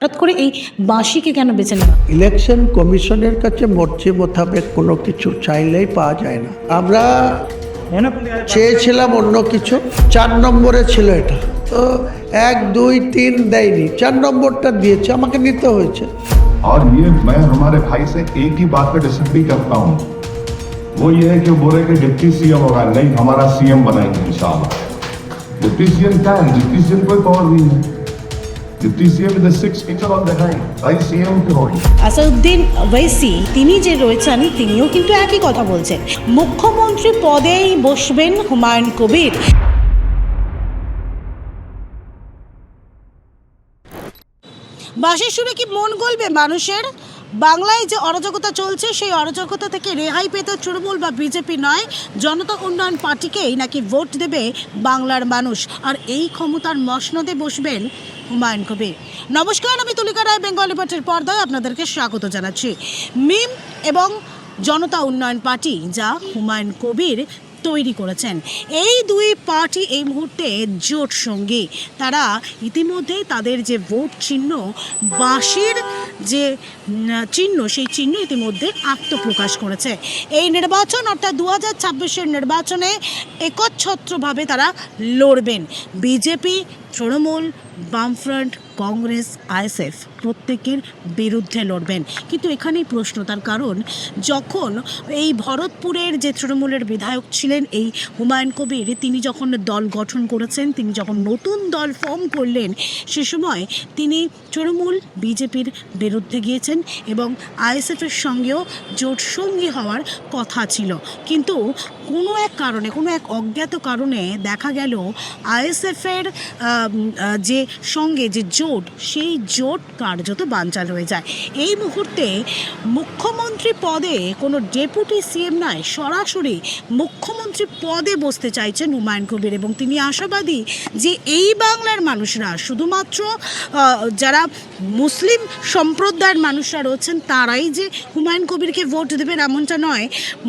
হঠাৎ করে এই বাঁশিকে কেন বেছে নেওয়া? ইলেকশন কমিশনের কাছে মর্জি মোতাবেক কোনো কিছু চাইলেই পাওয়া যায় না। আমরা চেয়েছিলাম অন্য কিছু, 4 নম্বরে ছিল এটা, তো 1, 2, 3 দেয়নি, 4 নম্বরটা দিয়েছে, আমাকে নিতে হয়েছে। और ये मैं हमारे भाई से एक ही बात पे डिसएग्री करता हूँ, वो ये है कि बोले कि डिप्टी सीएम होगा, नहीं हमारा सीएम बनाएंगे इंशाल्लाह। डिप्टी सीएम क्या है? डिप्टी सीएम कोई पावर नहीं है। Deputy CM is the 6 feature of the high, भाई सीएम के होगी। আসাদুদ্দিন ওয়াইসি তিনি যে রয়েছেন তিনিও কিন্তু একই কথা বলছেন, মুখ্যমন্ত্রী পদেই বসবেন হুমায়ুন কবির। বাঁশির সুরে কি মন গলবে মানুষের? বাংলায় যে অরাজকতা চলছে সেই অরাজকতা থেকে রেহাই পেতে তৃণমূল বা বিজেপি নয়, জনতা উন্নয়ন পার্টিকেই নাকি ভোট দেবে বাংলার মানুষ, আর এই ক্ষমতার মসনদে বসবেন হুমায়ুন কবির। নমস্কার, আমি তুলিকা রায়, বেঙ্গলি পার্টির পর্দায় আপনাদেরকে স্বাগত জানাচ্ছি। মিম এবং জনতা উন্নয়ন পার্টি যা হুমায়ুন কবির তৈরি করেছেন, এই দুই পার্টি এই মুহূর্তে জোট সঙ্গী। তারা ইতিমধ্যেই তাদের যে ভোট চিহ্ন, বাঁশির যে চিহ্ন, সেই চিহ্ন ইতিমধ্যে আত্মপ্রকাশ করেছে। এই নির্বাচন অর্থাৎ 2026-এর নির্বাচনে একচ্ছত্রভাবে তারা লড়বেন। বিজেপি, তৃণমূল, বামফ্রন্ট, কংগ্রেস, আইএসএফ প্রত্যেকের বিরুদ্ধে লড়বেন। কিন্তু এখানেই প্রশ্ন, তার কারণ যখন এই ভরতপুরের যে তৃণমূলের বিধায়ক ছিলেন এই হুমায়ুন কবির, তিনি যখন দল গঠন করেছেন, তিনি যখন নতুন দল ফর্ম করলেন, সে সময় তিনি তৃণমূল বিজেপির বিরুদ্ধে গিয়েছেন এবং আইএসএফের সঙ্গেও জোট সঙ্গী হওয়ার কথা ছিল। কিন্তু কোনো এক কারণে, কোনো এক অজ্ঞাত কারণে দেখা গেল আইএসএফের যে সঙ্গে যে জোট, সেই জোট কার্যত বানচাল হয়ে যায়। এই মুহূর্তে মুখ্যমন্ত্রী পদে কোনো ডেপুটি সিএম নয়, সরাসরি মুখ্যমন্ত্রী পদে বসতে চাইছেন হুমায়ুন কবির এবং তিনি আশাবাদী যে এই বাংলার মানুষরা, শুধুমাত্র যারা মুসলিম সম্প্রদায়ের মানুষরা রয়েছেন তারাই যে হুমায়ুন কবিরকে ভোট দেবেন এমনটা নয়।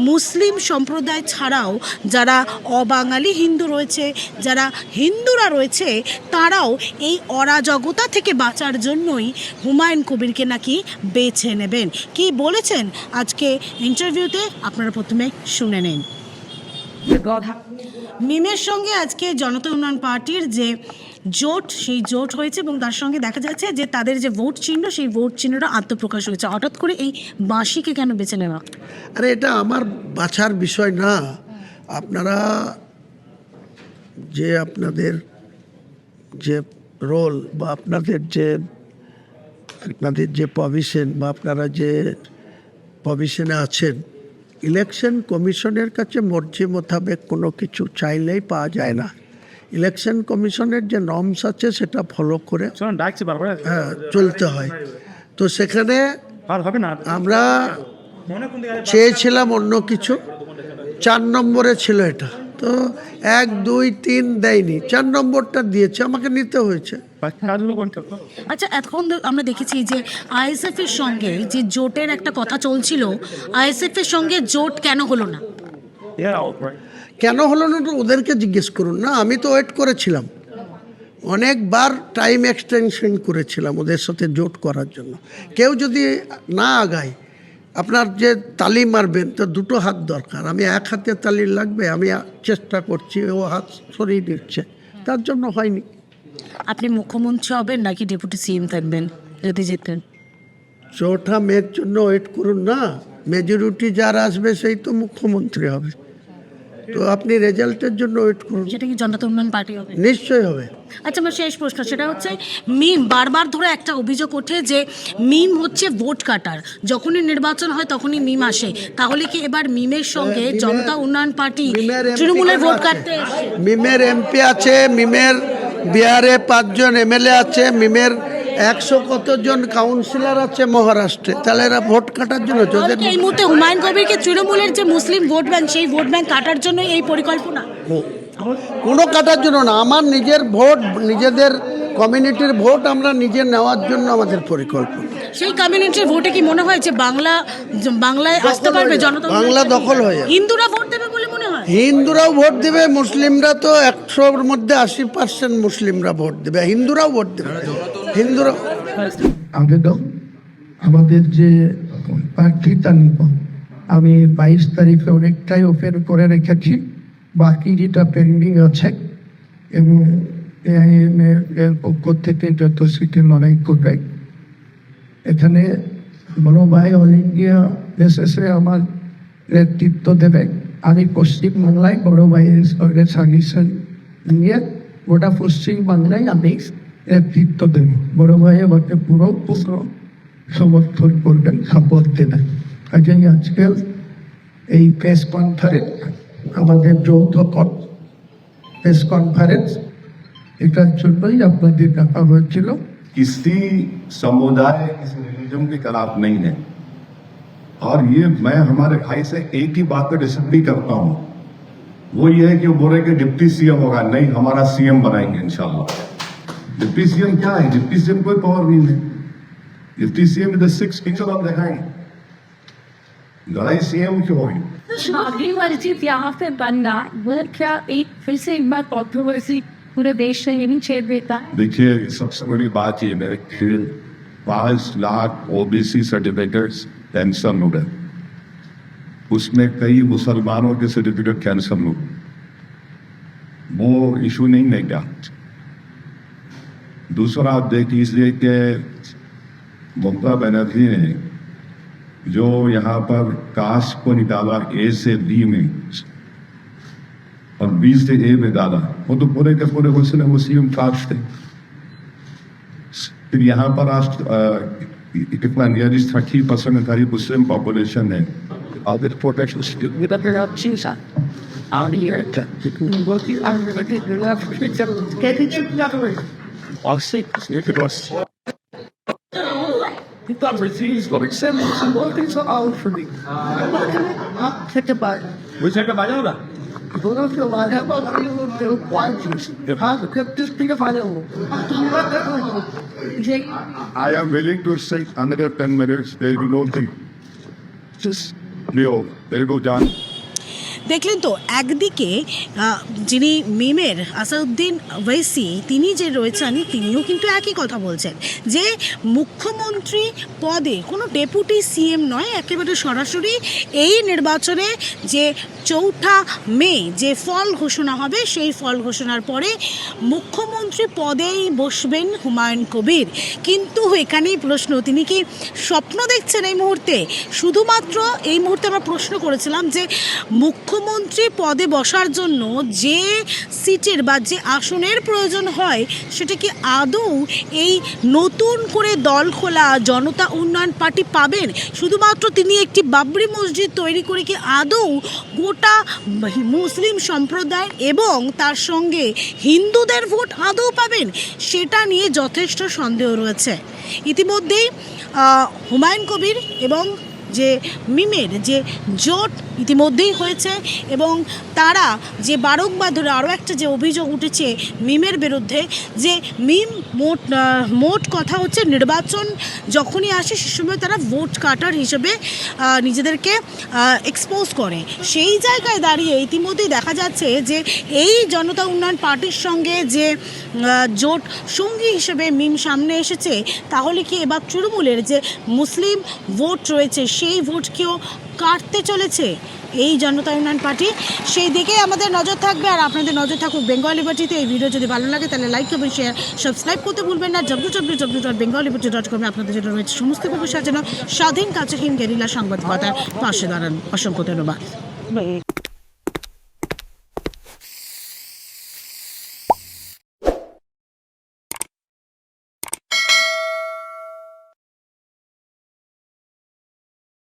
মুসলিম সম্প্রদায় ছাড়াও যারা অবাঙালি হিন্দু রয়েছে, যারা হিন্দুরা রয়েছে, তারাও এই অরাজকতা থেকে বাঁচার জন্যই হুমায়ুন কবিরকে নাকি বেছে নেবেন। কি বলেছেন আজকে ইন্টারভিউতে, আপনারা প্রথমে শুনে নিন। মিমের সঙ্গে আজকে জনতা উন্নয়ন পার্টির যে জোট, সেই জোট হয়েছে এবং তার সঙ্গে দেখা যাচ্ছে যে তাদের যে ভোট চিহ্ন, সেই ভোট চিহ্নটা আত্মপ্রকাশ হয়েছে। হঠাৎ করে এই বাঁশিকে কেন বেছে নেওয়া? আরে এটা আমার বাছার বিষয় না। আপনারা যে আপনাদের যে রোল বা আপনাদের যে পজিশন বা আপনারা যে পজিশনে আছেন, ইলেকশন কমিশনের কাছে মর্জি মোতাবেক কোনো কিছু চাইলেই পাওয়া যায় না। ইলেকশন কমিশনের যে নর্মস আছে সেটা ফলো করে চলতে হয়। তো সেখানে আমরা চেয়েছিলাম অন্য কিছু, 4 নম্বরে ছিল এটা, তো 1, 2, 3 দেয়নি, 4 নম্বরটা দিয়েছে, আমাকে নিতে হয়েছে। আচ্ছা, এখন আমরা দেখেছি যে আইএসএফ এর সঙ্গে যে জোটের একটা কথা চলছিল, আইএসএফ এর সঙ্গে জোট কেন হলো না? কেন হলো না ওদেরকে জিজ্ঞেস করুন না। আমি তো ওয়েট করেছিলাম, অনেকবার টাইম এক্সটেনশন করেছিলাম ওদের সাথে জোট করার জন্য। কেউ যদি না আগায়, আপনার যে তালি মারবেন তো 2টো হাত দরকার। আমি এক হাতে তালি লাগবে, আমি চেষ্টা করছি, ও হাত সরিয়ে দিচ্ছে, তার জন্য হয়নি। আপনি মুখ্যমন্ত্রী হবেন নাকি ডেপুটি সিএম থাকবেন যদি যেতেন? 4ঠা মের জন্য ওয়েট করুন না। মেজরিটি যার আসবে সেই তো মুখ্যমন্ত্রী হবে, তো আপনি রেজাল্টের জন্য ওয়েট করুন। সেটা কি জনতা উন্নয়ন পার্টি হবে? নিশ্চয়ই হবে। আচ্ছা, আমার শেষ প্রশ্ন, সেটা হচ্ছে মিম বারবার ধরে একটা অভিযোগ ওঠে যে মিম হচ্ছে ভোট কাটার, যখনই নির্বাচন হয় তখনই মিম আসে। তাহলে কি এবার মিমের সঙ্গে জনতা উন্নয়ন পার্টি তৃণমূলের ভোট কাটতে? মিমের এমপি আছে, মিমের বিহারে 5 জন এমএলএ আছে, মিমের 100 কতজন কাউন্সিলর আছে মহারাষ্ট্রে, তাহলে এরা ভোট কাটার জন্য এই মুহূর্তে হুমায়ুন কবিরকে তৃণমূলের যে মুসলিম ভোট ব্যাংক, সেই ভোট ব্যাংক কাটার জন্য এই পরিকল্পনা? কোনো কাটার জন্য না, আমার নিজের ভোট, নিজেদের কমিউনিটির ভোট আমরা নিজে নেওয়ার জন্য আমাদের পরিকল্পনা। সেই কমিউনিটির ভোটে কি মনে হয় যে বাংলায় আসতে পারবে জনতা? বাংলা দখল হয়ে যাবে। হিন্দুরা ভোট দেবে বলে মনে হয়? হিন্দুরাও ভোট দেবে, মুসলিমরা তো 100-র মধ্যে 80% মুসলিমরা ভোট দেবে, হিন্দুরাও ভোট দেবে, হিন্দুরা আবেদন, আমাদের যে প্রার্থী তালিকা আমি 22 তারিখে অনেকটাই ওপেন করে রেখেছি, বাকি যেটা পেন্ডিং আছে এবং এআইএম এর পক্ষ থেকে যত সিটি লড়াই করবে এখানে বড় ভাই অল ইন্ডিয়া বেসিসে আমার নেতৃত্ব দেবে। আমি পশ্চিমবাংলায় বড় ভাইয়ের সঙ্গে সাজেশন নিয়ে গোটা পশ্চিমবাংলায় আমি নেতৃত্ব দেব। বড় ভাই আমাকে পুরো সমর্থন করবেন, সাপোর্ট দেবেন। কাজেই আজকের এই প্রেস কনফারেন্স আমাদের যৌথ প্রেস কনফারেন্স এটার জন্যই আপনাদের ডাকা হয়েছিল। किसी समुदाय किसी रिलीजन के खिलाफ नहीं है, और ये मैं हमारे भाई से एक ही बात पर डिसएग्री करता हूँ, वो ये है कि वो बोल रहे कि डिप्टी सीएम होगा। नहीं, हमारा सीएम बनाएंगे इंशाल्लाह। डिप्टी सीएम क्या है? डिप्टी सीएम कोई पावर नहीं है। Deputy CM is the 6 Kings of दिखाएंगे। लड़ाई सीएम की होगी। अगली मस्जिद यहाँ पे बनना वो क्या एक फिर से एक बार कॉन्ट्रोवर्सी पूरे देश से नहीं छेड़ देता है? देखिए, सबसे बड़ी बात ये है कि 5 लाख ओबीसी सर्टिफिकेट्स कैंसल हो गए, उसमें कई मुसलमानों के सर्टिफिकेट कैंसल हो गए। वो इशू नहीं है क्या? दूसरा आप देख लीजिए कि ममता बनर्जी ने जो यहाँ पर कास्ट को निकाला ए से बी में और 20 से ए में डाला, वो तो पूरे के पूरे मुस्लिम कास्ट थे। फिर यहाँ पर आज कितना नियरली 30% हमारी मुस्लिम पॉपुलेशन है। Out here, working on I am willing to say another 10 minutes. There will be no thing. Just Leo, there you go, John. দেখলেন তো, একদিকে যিনি মিমের আসাদুদ্দিন ওয়াইসি তিনি যে রয়েছেন তিনিও কিন্তু একই কথা বলছেন যে মুখ্যমন্ত্রী পদে কোনো ডেপুটি সিএম নয়, একেবারে সরাসরি এই নির্বাচনে যে 4 মে যে ফল ঘোষণা হবে সেই ফল ঘোষণার পরে মুখ্যমন্ত্রী পদেই বসবেন হুমায়ুন কবির। কিন্তু এখানেই প্রশ্ন, তিনি কি স্বপ্ন দেখছেন এই মুহূর্তে? শুধুমাত্র এই মুহূর্তে আমরা প্রশ্ন করেছিলাম যে মুখ্যমন্ত্রী পদে বসার জন্য যে সিটের বা যে আসনের প্রয়োজন হয় সেটা কি আদৌ এই নতুন করে দল খোলা জনতা উন্নয়ন পার্টি পাবেন? শুধুমাত্র তিনি একটি বাবরি মসজিদ তৈরি করে কি আদৌ গোটা মুসলিম সম্প্রদায় এবং তার সঙ্গে হিন্দুদের ভোট আদৌ পাবেন? সেটা নিয়ে যথেষ্ট সন্দেহ রয়েছে। ইতিমধ্যেই হুমায়ুন কবির এবং যে মিমের যে জোট ইতিমধ্যেই হয়েছে এবং তারা যে বারংবার ধরে আরও একটা যে অভিযোগ উঠেছে মিমের বিরুদ্ধে, যে মিম মোট কথা হচ্ছে নির্বাচন যখনই আসে সে সময় তারা ভোট কাটার হিসেবে নিজেদেরকে এক্সপোজ করে। সেই জায়গায় দাঁড়িয়ে ইতিমধ্যেই দেখা যাচ্ছে যে এই জনতা উন্নয়ন পার্টির সঙ্গে যে জোট সঙ্গী হিসেবে মিম সামনে এসেছে, তাহলে কি এবার তৃণমূলের যে মুসলিম ভোট রয়েছে সেই ভোটকেও কাটতে চলেছে এই জনতা উন্নয়ন পার্টি? সেই দিকে আমাদের নজর থাকবে। আর আপনাদের নজর থাকুক বেঙ্গল লিবার্টিতে। এই ভিডিও যদি ভালো লাগে তাহলে লাইক করবেন, শেয়ার, সাবস্ক্রাইব করতে ভুলবেন না। www.bengalliberty.com আপনাদের জন্য রয়েছে সমস্ত ভাবে সাজানো স্বাধীন কাছেহীন গেরিলা সংবাদদাতার পাশে দাঁড়ান। অসংখ্য ধন্যবাদ।